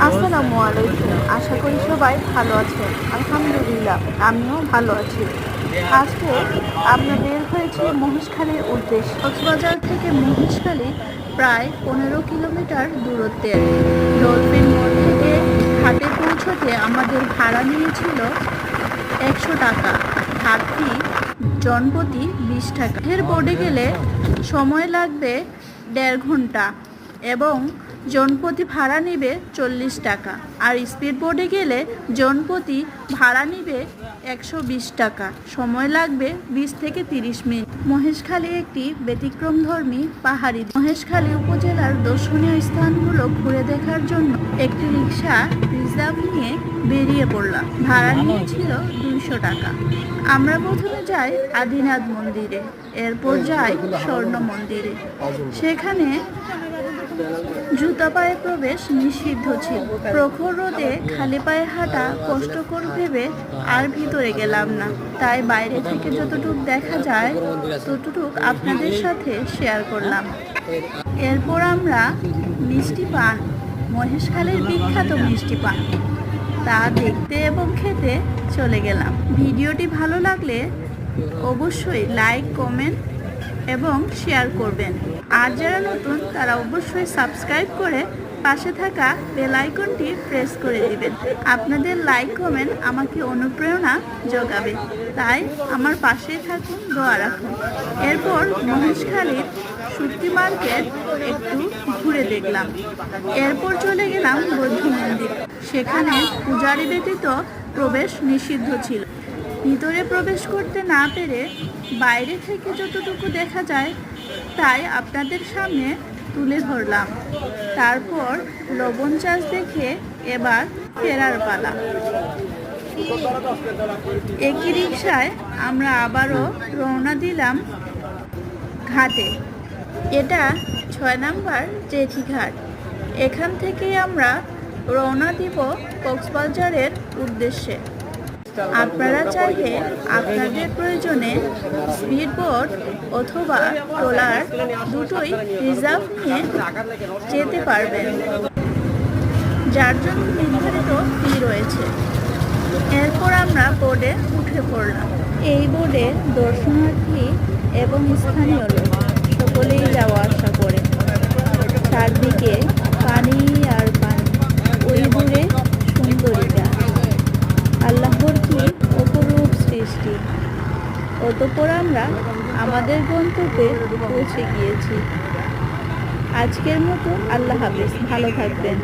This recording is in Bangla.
আসসালামু আলাইকুম। আশা করি সবাই ভালো আছেন। আলহামদুলিল্লাহ, আমিও ভালো আছি। আজকে আমরা বের হয়েছি মহেশখালীর উদ্দেশ্যে। কক্সবাজার থেকে মহেশখালী প্রায় 15 কিলোমিটার দূরত্বে। ডলফিন মোড় থেকে ঘাটে পৌঁছতে আমাদের ভাড়া নিয়েছিল 100 টাকা। ঘাট ফি জনপ্রতি 20 টাকা। এর বোর্ডে গেলে সময় লাগবে 1.5 ঘন্টা এবং জনপ্রতি ভাড়া নিবে 40 টাকা। আর স্পিড বোটে গেলে জনপ্রতি ভাড়া নিবে 120 টাকা। সময় লাগবে 20 থেকে 30 মিনিট। মহেশখালী একটি ব্যতিক্রমধর্মী পাহাড়ি। মহেশখালী উপজেলার দর্শনীয় স্থানগুলো ঘুরে দেখার জন্য একটি রিক্সা রিজার্ভ নিয়ে বেরিয়ে পড়লাম। ভাড়া নিয়েছিল 200 টাকা। আমরা প্রথমে যাই আদিনাথ মন্দিরে, এরপর যাই স্বর্ণ মন্দিরে। সেখানে জুতা পায়ে প্রবেশ নিষিদ্ধ ছিল। প্রখর রোদে খালি পায়ে হাঁটা কষ্টকর ভেবে আর ভিতরে গেলাম না। তাই বাইরে থেকে যতটুকু দেখা যায় ততটুকু আপনাদের সাথে শেয়ার করলাম। এরপর আমরা মিষ্টি পান, মহেশখালীর বিখ্যাত মিষ্টি পান, তা দেখতে এবং খেতে চলে গেলাম। ভিডিওটি ভালো লাগলে অবশ্যই লাইক, কমেন্ট এবং শেয়ার করবেন। আর যারা নতুন তারা অবশ্যই সাবস্ক্রাইব করে পাশে থাকা বেল আইকনটি প্রেস করে দিবেন। আপনাদের লাইক কমেন্ট আমাকে অনুপ্রেরণা যোগাবে, তাই আমার পাশেই থাকুন, দোয়া রাখুন। এরপর মহেশখালীর শক্তি মার্কেট একটু ঘুরে দেখলাম। এরপর চলে গেলাম বৌদ্ধ মন্দির। সেখানে পূজারি ব্যতীত প্রবেশ নিষিদ্ধ ছিল। ভিতরে প্রবেশ করতে না পেরে বাইরে থেকে যতটুকু দেখা যায় তাই আপনাদের সামনে তুলে ধরলাম। তারপর লবণ চাষ দেখে এবার ফেরার পালা। একই রিক্সায় আমরা আবারও রওনা দিলাম ঘাটে। এটা 6 নম্বর জেঠিঘাট। এখান থেকে আমরা রওনা দিব কক্সবাজারের উদ্দেশ্যে। আপনারা চাইলে আপনাদের প্রয়োজনে স্পিড বোট অথবা ট্রলার দুটোই রিজার্ভ নিয়ে যেতে পারবেন, যার জন্য নির্ধারিত ফি রয়েছে। এরপর আমরা বোটে উঠে পড়লাম। এই বোটে দর্শনার্থী এবং স্থানীয় লোক সকলেই যাওয়া আসা করে। চারদিকে পানি আর পানি, ওই দূরে সুন্দরীটা। আল্লাহর কি অপরূপ সৃষ্টি। অতঃপর আমরা আমাদের গন্তব্যে পৌঁছে গিয়েছি। আজকের মতো আল্লাহ হাফেজ, ভালো থাকবেন।